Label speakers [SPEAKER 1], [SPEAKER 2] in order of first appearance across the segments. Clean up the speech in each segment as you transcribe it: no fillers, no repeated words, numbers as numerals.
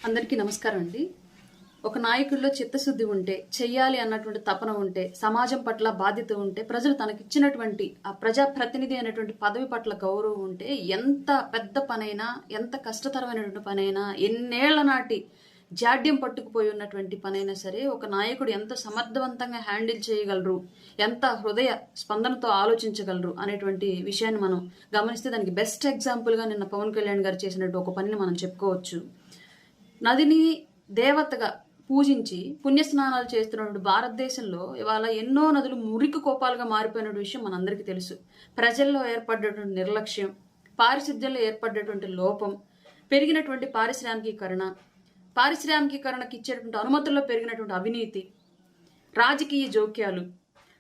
[SPEAKER 1] అందరికీ నమస్కారం అండి. ఒక నాయకుడిలో చిత్తశుద్ధి ఉంటే, చెయ్యాలి అన్నటువంటి తపన ఉంటే, సమాజం పట్ల బాధ్యత ఉంటే, ప్రజలు తనకిచ్చినటువంటి ఆ ప్రజాప్రతినిధి అనేటువంటి పదవి పట్ల గౌరవం ఉంటే, ఎంత పెద్ద పనైనా, ఎంత కష్టతరమైనటువంటి పనైనా, ఎన్నేళ్ల నాటి జాడ్యం పట్టుకుపోయి ఉన్నటువంటి పనైనా సరే, ఒక నాయకుడు ఎంత సమర్థవంతంగా హ్యాండిల్ చేయగలరు, ఎంత హృదయ స్పందనతో ఆలోచించగలరు అనేటువంటి విషయాన్ని మనం గమనిస్తే, దానికి బెస్ట్ ఎగ్జాంపుల్గా నిన్న పవన్ కళ్యాణ్ గారు చేసినట్టు ఒక పనిని మనం చెప్పుకోవచ్చు. నదిని దేవతగా పూజించి పుణ్యస్నానాలు చేస్తున్నటువంటి భారతదేశంలో ఇవాళ ఎన్నో నదులు మురికి కోపాలుగా మారిపోయిన విషయం మనందరికీ తెలుసు. ప్రజల్లో ఏర్పడ్డటువంటి నిర్లక్ష్యం, పారిశుద్ధ్యంలో ఏర్పడ్డటువంటి లోపం, పెరిగినటువంటి పారిశ్రామికీకరణకి ఇచ్చేటువంటి అనుమతుల్లో పెరిగినటువంటి అవినీతి, రాజకీయ జోక్యాలు,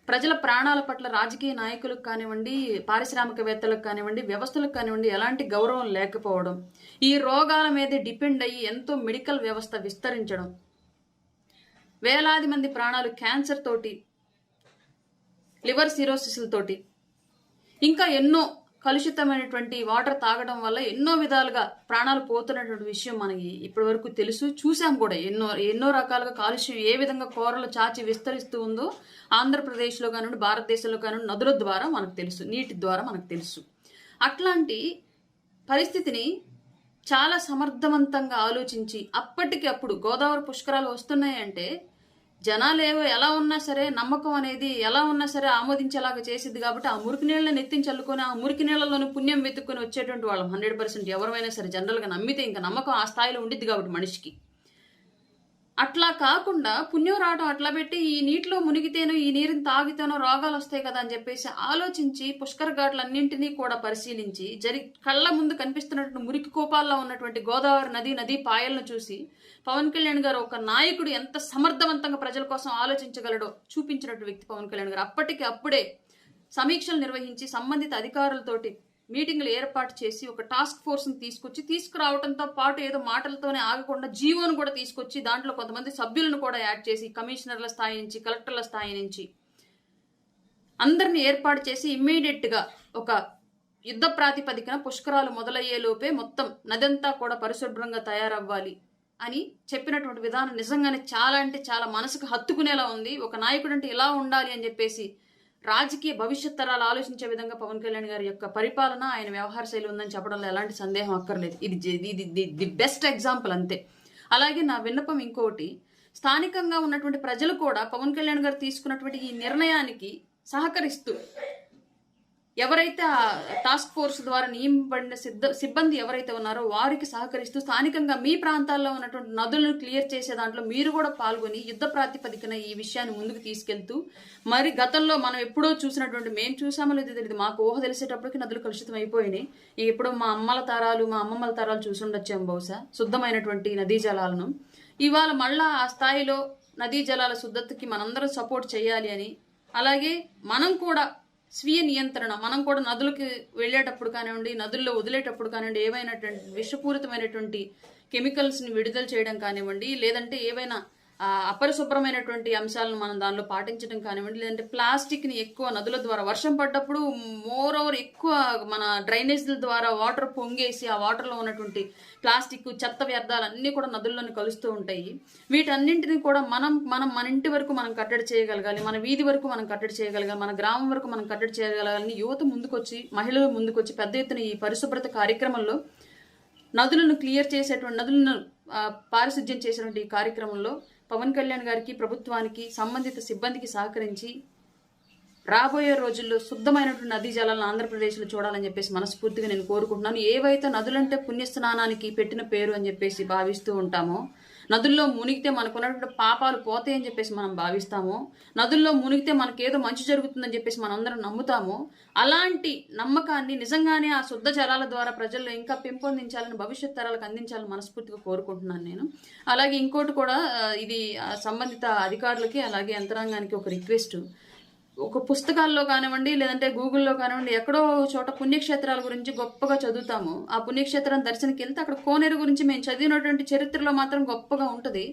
[SPEAKER 1] ప్రజల ప్రాణాల పట్ల రాజకీయ నాయకులకు కానివ్వండి, పారిశ్రామికవేత్తలకు కానివ్వండి, వ్యవస్థలకు కానివ్వండి ఎలాంటి గౌరవం లేకపోవడం, ఈ రోగాల మీదే డిపెండ్ అయ్యి ఎంతో మెడికల్ వ్యవస్థ విస్తరించడం, వేలాది మంది ప్రాణాలు క్యాన్సర్ తోటి, లివర్ సిరోసిస్లతోటి, ఇంకా ఎన్నో కలుషితమైనటువంటి వాటర్ తాగడం వల్ల ఎన్నో విధాలుగా ప్రాణాలు పోతున్నటువంటి విషయం మనకి ఇప్పటి వరకు తెలుసు, చూసాం కూడా. ఎన్నో రకాలుగా కాలుష్యం ఏ విధంగా కోరలు చాచి విస్తరిస్తూ ఉందో ఆంధ్రప్రదేశ్లో కానివ్వండి, భారతదేశంలో కానివ్వండి, నదుల ద్వారా మనకు తెలుసు, నీటి ద్వారా మనకు తెలుసు. అట్లాంటి పరిస్థితిని చాలా సమర్థవంతంగా ఆలోచించి అప్పటికప్పుడు గోదావరి పుష్కరాలు వస్తున్నాయంటే జనాలు ఎలా ఉన్నా సరే, నమ్మకం అనేది ఎలా ఉన్నా సరే ఆమోదించేలాగా చేసిద్ది. కాబట్టి ఆ మురికి నీళ్ళని ఎత్తిని చల్లుకొని ఆ మురికి నీళ్ళలోని పుణ్యం వెతుక్కొని వచ్చేటువంటి వాళ్ళం 100% ఎవరైనా సరే జనరల్గా నమ్మితే ఇంకా నమ్మకం ఆ స్థాయిలో ఉండిద్ది కాబట్టి మనిషికి. అట్లా కాకుండా పుణ్యం రావడం అట్లా పెట్టి ఈ నీటిలో మునిగితేనో ఈ నీరుని తాగితేనో రోగాలు వస్తాయి కదా అని చెప్పేసి ఆలోచించి పుష్కర ఘాట్లన్నింటినీ కూడా పరిశీలించి కళ్ళ ముందు కనిపిస్తున్నటువంటి మురికి కోపాల్లో ఉన్నటువంటి గోదావరి నదీ పాయలను చూసి పవన్ కళ్యాణ్ గారు ఒక నాయకుడు ఎంత సమర్థవంతంగా ప్రజల కోసం ఆలోచించగలడో చూపించినట్టు వ్యక్తి పవన్ కళ్యాణ్ గారు. అప్పుడే సమీక్షలు నిర్వహించి సంబంధిత అధికారులతోటి మీటింగ్లు ఏర్పాటు చేసి ఒక టాస్క్ ఫోర్స్ని తీసుకురావడంతో పాటు ఏదో మాటలతోనే ఆగకుండా జీవోను కూడా తీసుకొచ్చి దాంట్లో కొంతమంది సభ్యులను కూడా యాడ్ చేసి కమిషనర్ల స్థాయి నుంచి కలెక్టర్ల స్థాయి నుంచి అందరిని ఏర్పాటు చేసి ఇమ్మీడియట్గా ఒక యుద్ధ ప్రాతిపదికన పుష్కరాలు మొదలయ్యేలోపే మొత్తం నదంతా కూడా పరిశుభ్రంగా తయారవ్వాలి అని చెప్పినటువంటి విధానం నిజంగానే చాలా అంటే చాలా మనసుకు హత్తుకునేలా ఉంది. ఒక నాయకుడు అంటే ఇలా ఉండాలి అని చెప్పేసి రాజకీయ భవిష్యత్ తరాలు ఆలోచించే విధంగా పవన్ కళ్యాణ్ గారి యొక్క పరిపాలన, ఆయన వ్యవహార శైలి ఉందని చెప్పడంలో ఎలాంటి సందేహం అక్కర్లేదు. ఇది ది బెస్ట్ ఎగ్జాంపుల్ అంతే. అలాగే నా విన్నపం ఇంకోటి, స్థానికంగా ఉన్నటువంటి ప్రజలు కూడా పవన్ కళ్యాణ్ గారు తీసుకున్నటువంటి ఈ నిర్ణయానికి సహకరిస్తూ ఎవరైతే ఆ టాస్క్ ఫోర్స్ ద్వారా నియమింపబడిన సిబ్బంది ఎవరైతే ఉన్నారో వారికి సహకరిస్తూ స్థానికంగా మీ ప్రాంతాల్లో ఉన్నటువంటి నదులను క్లియర్ చేసే దాంట్లో మీరు కూడా పాల్గొని యుద్ధ ప్రాతిపదికన ఈ విషయాన్ని ముందుకు తీసుకెళ్తూ, మరి గతంలో మనం ఎప్పుడో చూసినటువంటి, మేము చూసామో లేదో తెలియదు, మాకు ఊహ తెలిసేటప్పటికి నదులు కలుషితం అయిపోయినాయి. ఎప్పుడో మా అమ్మమ్మల తరాలు చూసి ఉండొచ్చాము బహుశా శుద్ధమైనటువంటి నదీ జలాలను. ఇవాళ మళ్ళా ఆ స్థాయిలో నదీ జలాల శుద్ధతకి మనందరం సపోర్ట్ చేయాలి అని, అలాగే మనం కూడా స్వీయ నియంత్రణ, మనం కూడా నదులకి వెళ్ళేటప్పుడు కానివ్వండి, నదుల్లో వదిలేటప్పుడు కానివ్వండి, ఏవైనటువంటి విషపూరితమైనటువంటి కెమికల్స్ని విడుదల చేయడం కానివ్వండి, లేదంటే ఏవైనా అపరిశుభ్రమైనటువంటి అంశాలను మనం దానిలో పాటించడం కానివ్వండి, లేదంటే ప్లాస్టిక్ని ఎక్కువ నదుల ద్వారా వర్షం పడ్డప్పుడు మోర్ ఓవర్ ఎక్కువ మన డ్రైనేజ్ల ద్వారా వాటర్ పొంగేసి ఆ వాటర్లో ఉన్నటువంటి ప్లాస్టిక్, చెత్త వ్యర్థాలు అన్నీ కూడా నదుల్లోని కలుస్తూ ఉంటాయి. వీటన్నింటినీ కూడా మన ఇంటి వరకు మనం కట్టడి చేయగలగాలి, మన వీధి వరకు మనం కట్టడి చేయగలగాలి, మన గ్రామం వరకు మనం కట్టడి చేయగలగాలని యువత ముందుకొచ్చి, మహిళలు ముందుకొచ్చి పెద్ద ఎత్తున ఈ పరిశుభ్రత కార్యక్రమంలో నదులను క్లియర్ చేసేటువంటి, నదులను పారిశుధ్యం చేసేటువంటి ఈ కార్యక్రమంలో పవన్ కళ్యాణ్ గారికి, ప్రభుత్వానికి, సంబంధిత సిబ్బందికి సహకరించి రాబోయే రోజుల్లో శుద్ధమైనటువంటి నదీ జలాలను ఆంధ్రప్రదేశ్లో చూడాలని చెప్పేసి మనస్ఫూర్తిగా నేను కోరుకుంటున్నాను. ఏవైతే నదులంటే పుణ్యస్నానానికి పెట్టిన పేరు అని చెప్పేసి భావిస్తూ ఉంటామో, నదుల్లో మునిగితే మనకున్నటువంటి పాపాలు పోతాయి అని చెప్పేసి మనం భావిస్తామో, నదుల్లో మునిగితే మనకేదో మంచి జరుగుతుందని చెప్పేసి మనందరం నమ్ముతామో, అలాంటి నమ్మకాన్ని నిజంగానే ఆ శుద్ధ జలాల ద్వారా ప్రజల్లో ఇంకా పెంపొందించాలని, భవిష్యత్ తరాలకు అందించాలని మనస్ఫూర్తిగా కోరుకుంటున్నాను నేను. అలాగే ఇంకోటి కూడా, ఇది సంబంధిత అధికారులకి అలాగే యంత్రాంగానికి ఒక రిక్వెస్ట్. ఒక పుస్తకాల్లో కానివ్వండి, లేదంటే గూగుల్లో కానివ్వండి, ఎక్కడో చోట పుణ్యక్షేత్రాల గురించి గొప్పగా చదువుతాము. ఆ పుణ్యక్షేత్రం దర్శనకి వెళ్తే అక్కడ కోనేరు గురించి మేము చదివినటువంటి చరిత్రలో మాత్రం గొప్పగా ఉంటుంది.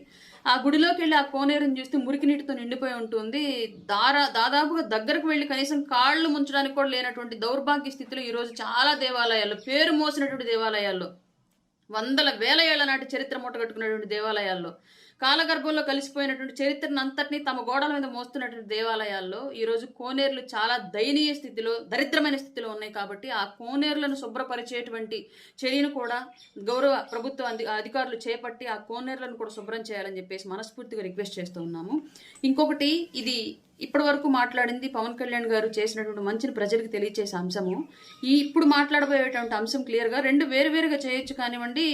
[SPEAKER 1] ఆ గుడిలోకి వెళ్ళి ఆ కోనేరుని చూస్తే మురికి నీటితో నిండిపోయి ఉంటుంది. దాదాపుగా దగ్గరకు వెళ్ళి కనీసం కాళ్ళు ముంచడానికి కూడా లేనటువంటి దౌర్భాగ్య స్థితిలో ఈరోజు చాలా దేవాలయాల్లో, పేరు మోసినటువంటి దేవాలయాల్లో వందల వేల ఏళ్ల నాటి చరిత్ర మూటగట్టుకున్నటువంటి దేవాలయాల్లో, కాలగర్భంలో కలిసిపోయినటువంటి చరిత్రను అంతటినీ తమ గోడల మీద మోస్తున్నటువంటి దేవాలయాల్లో ఈరోజు కోనేరులు చాలా దయనీయ స్థితిలో, దరిద్రమైన స్థితిలో ఉన్నాయి. కాబట్టి ఆ కోనేరులను శుభ్రపరిచేటువంటి చర్యను కూడా గౌరవ ప్రభుత్వ అధికారులు చేపట్టి ఆ కోనేరులను కూడా శుభ్రం చేయాలని చెప్పేసి మనస్ఫూర్తిగా రిక్వెస్ట్ చేస్తూ ఉన్నాము. ఇంకొకటి, ఇది ఇప్పటి వరకు మాట్లాడింది పవన్ కళ్యాణ్ గారు చేసినటువంటి మంచిని ప్రజలకు తెలియచేసే అంశము. ఇప్పుడు మాట్లాడబోయేటువంటి అంశం క్లియర్గా రెండు వేరువేరుగా చేయొచ్చు కానివ్వండి.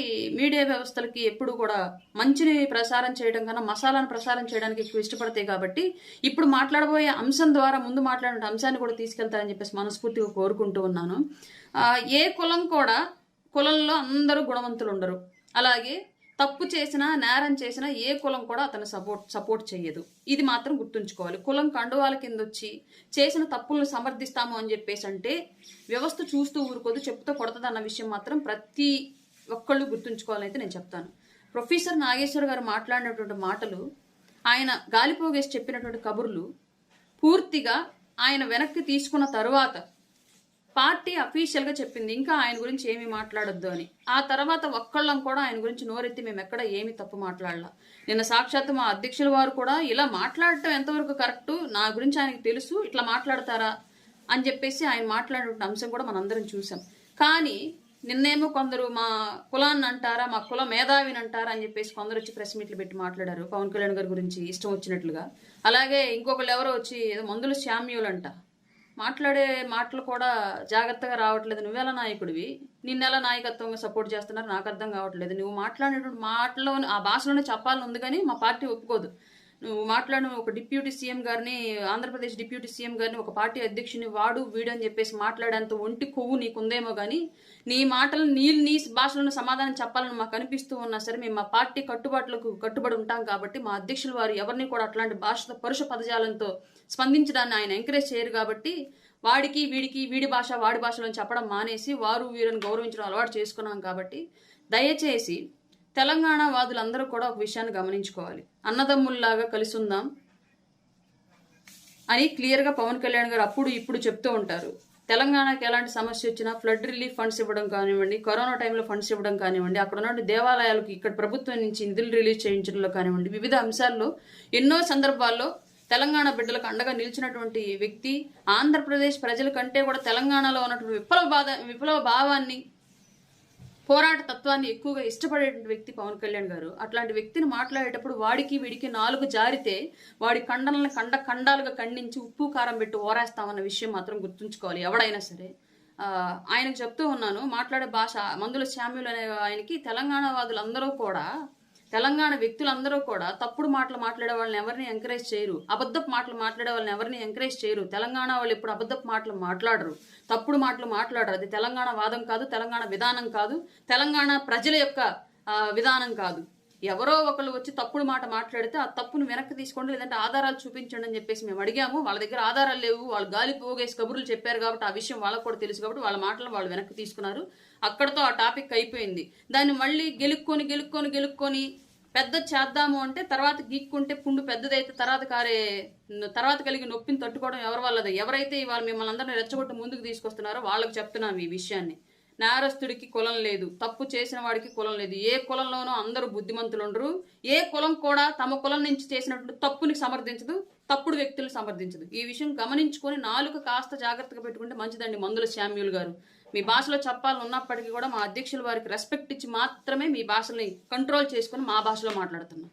[SPEAKER 1] మీడియా వ్యవస్థలకి ఎప్పుడు కూడా మంచిని ప్రసారం చేయడం కన్నా మసాలాను ప్రసారం చేయడానికి ఎక్కువ ఇష్టపడతాయి. కాబట్టి ఇప్పుడు మాట్లాడబోయే అంశం ద్వారా ముందు మాట్లాడిన అంశాన్ని కూడా తీసుకెళ్తారని చెప్పేసి మనస్ఫూర్తిగా కోరుకుంటూ ఉన్నాను. ఏ కులం కూడా కులంలో అందరూ గుణవంతులు ఉండరు. అలాగే తప్పు చేసినా, నేరం చేసినా ఏ కులం కూడా అతను సపోర్ట్ చేయదు. ఇది మాత్రం గుర్తుంచుకోవాలి. కులం కండువాల కింద వచ్చి చేసిన తప్పులను సమర్థిస్తాము అని చెప్పేసి అంటే వ్యవస్థ చూస్తూ ఊరుకోదు, చెప్తూ కొడతది అన్న విషయం మాత్రం ప్రతి ఒక్కళ్ళు గుర్తుంచుకోవాలని అయితే నేను చెప్తాను. ప్రొఫెసర్ నాగేశ్వర్ గారు మాట్లాడినటువంటి మాటలు, ఆయన గాలిపోగేసి చెప్పినటువంటి కబుర్లు పూర్తిగా ఆయన వెనక్కి తీసుకున్న తరువాత పార్టీ అఫీషియల్గా చెప్పింది ఇంకా ఆయన గురించి ఏమీ మాట్లాడొద్దు అని. ఆ తర్వాత ఒక్కళ్ళం కూడా ఆయన గురించి నోరెత్తి మేము ఎక్కడ ఏమీ తప్పు మాట్లాడాల. నిన్న సాక్షాత్తు మా అధ్యక్షుల వారు కూడా ఇలా మాట్లాడటం ఎంతవరకు కరెక్టు, నా గురించి ఆయనకు తెలుసు, ఇట్లా మాట్లాడతారా అని చెప్పేసి ఆయన మాట్లాడిన అంశం కూడా మనందరం చూసాం. కానీ నిన్నేమో కొందరు మా కులాన్ని అంటారా, మా కుల మేధావిని అంటారా అని చెప్పేసి కొందరు వచ్చి ప్రెస్ మీట్లు పెట్టి మాట్లాడారు పవన్ కళ్యాణ్ గారి గురించి ఇష్టం వచ్చినట్లుగా. అలాగే ఇంకొకళ్ళు ఎవరో వచ్చి ఏదో మందుల శామ్యులంట, మాట్లాడే మాటలు కూడా జాగ్రత్తగా రావట్లేదు. నువ్వెలా నాయకుడివి, నిన్నెలా నాయకత్వంగా సపోర్ట్ చేస్తున్నారు నాకు అర్థం కావట్లేదు. నువ్వు మాట్లాడేటువంటి మాటలో ఆ భాషలోనే చెప్పాలని ఉంది, కానీ మా పార్టీ ఒప్పుకోదు. నువ్వు మాట్లాడిన ఒక డిప్యూటీ సీఎం గారిని, ఆంధ్రప్రదేశ్ డిప్యూటీ సీఎం గారిని ఒక పార్టీ అధ్యక్షుని వాడు వీడు అని చెప్పేసి మాట్లాడేంత ఒంటి కొవ్వు నీకుందేమో, కానీ నీ మాటలు నీ భాషలను సమాధానం చెప్పాలని మాకు అనిపిస్తూ ఉన్నా సరే మేము మా పార్టీ కట్టుబడి ఉంటాం. కాబట్టి మా అధ్యక్షులు వారు ఎవరిని కూడా అట్లాంటి భాషతో పరుష పదజాలంతో స్పందించడాన్ని ఆయన ఎంకరేజ్ చేయరు. కాబట్టి వాడికి వీడికి వీడి భాష వాడి భాషలో చెప్పడం మానేసి వారు వీరిని గౌరవించడం అలవాటు చేసుకున్నాం. కాబట్టి దయచేసి తెలంగాణ వాదులందరూ కూడా ఒక విషయాన్ని గమనించుకోవాలి. అన్నదమ్ముల్లాగా కలిసి ఉందాం అని క్లియర్గా పవన్ కళ్యాణ్ గారు అప్పుడు ఇప్పుడు చెప్తూ ఉంటారు. తెలంగాణకి ఎలాంటి సమస్య వచ్చినా ఫ్లడ్ రిలీఫ్ ఫండ్స్ ఇవ్వడం కానివ్వండి, కరోనా టైంలో ఫండ్స్ ఇవ్వడం కానివ్వండి, అక్కడ ఉన్న దేవాలయాలకు ఇక్కడ ప్రభుత్వం నుంచి నిధులు రిలీజ్ చేయించడంలో కానివ్వండి, వివిధ అంశాల్లో ఎన్నో సందర్భాల్లో తెలంగాణ బిడ్డలకు అండగా నిలిచినటువంటి వ్యక్తి, ఆంధ్రప్రదేశ్ ప్రజల కంటే కూడా తెలంగాణలో ఉన్నటువంటి విప్లవ భావాన్ని, పోరాట తత్వాన్ని ఎక్కువగా ఇష్టపడేటువంటి వ్యక్తి పవన్ కళ్యాణ్ గారు. అట్లాంటి వ్యక్తిని మాట్లాడేటప్పుడు వాడికి వీడికి నాలుగు జారితే వాడి ఖండనలను ఖండాలుగా ఖండించి ఉప్పు కారం పెట్టి ఓరేస్తామన్న విషయం మాత్రం గుర్తుంచుకోవాలి ఎవడైనా సరే. ఆయనకు చెప్తూ ఉన్నాను, మాట్లాడే భాష మందుల శామ్యులు అనే ఆయనకి తెలంగాణ వాదులందరూ కూడా, తెలంగాణ వ్యక్తులందరూ కూడా తప్పుడు మాటలు మాట్లాడే వాళ్ళని ఎవరిని ఎంకరేజ్ చేయరు, అబద్ధపు మాటలు మాట్లాడే వాళ్ళని ఎవరిని ఎంకరేజ్ చేయరు. తెలంగాణ వాళ్ళు ఎప్పుడు అబద్ధపు మాటలు మాట్లాడరు, తప్పుడు మాటలు మాట్లాడరు. అది తెలంగాణ వాదం కాదు, తెలంగాణ విధానం కాదు, తెలంగాణ ప్రజల యొక్క విధానం కాదు. ఎవరో ఒకళ్ళు వచ్చి తప్పుడు మాట మాట్లాడితే ఆ తప్పును వెనక్కి తీసుకోండి, లేదంటే ఆధారాలు చూపించండి అని చెప్పేసి మేము అడిగాము. వాళ్ళ దగ్గర ఆధారాలు లేవు, వాళ్ళు గాలి పోగేసి కబుర్లు చెప్పారు కాబట్టి ఆ విషయం వాళ్ళకు కూడా తెలుసు కాబట్టి వాళ్ళ మాటలు వాళ్ళు వెనక్కి తీసుకున్నారు. అక్కడతో ఆ టాపిక్ అయిపోయింది. దాన్ని మళ్ళీ గెలుక్కొని పెద్ద చేద్దాము అంటే తర్వాత గీక్కుంటే పుండు పెద్దదైతే తర్వాత కలిగి నొప్పిని తట్టుకోవడం ఎవరి వల్లది. ఎవరైతే ఇవాళ మిమ్మల్ని అందరినీ రెచ్చగొట్టి ముందుకు తీసుకొస్తున్నారో వాళ్ళకి చెప్తున్నాం ఈ విషయాన్ని. నేరస్తుడికి కులం లేదు, తప్పు చేసిన వాడికి కులం లేదు. ఏ కులంలోనూ అందరూ బుద్ధిమంతులు ఉండరు. ఏ కులం కూడా తమ కులం నుంచి చేసినటువంటి తప్పుని సమర్థించదు, తప్పుడు వ్యక్తులను సమర్థించదు. ఈ విషయం గమనించుకొని నాలుక కాస్త జాగ్రత్తగా పెట్టుకుంటే మంచిదండి. మందుల శామ్యుల్ గారు, మీ భాషలో చెప్పాలని ఉన్నప్పటికీ కూడా మా అధ్యక్షుల వారికి రెస్పెక్ట్ ఇచ్చి మాత్రమే మీ భాషని కంట్రోల్ చేసుకుని మా భాషలో మాట్లాడుతున్నాం.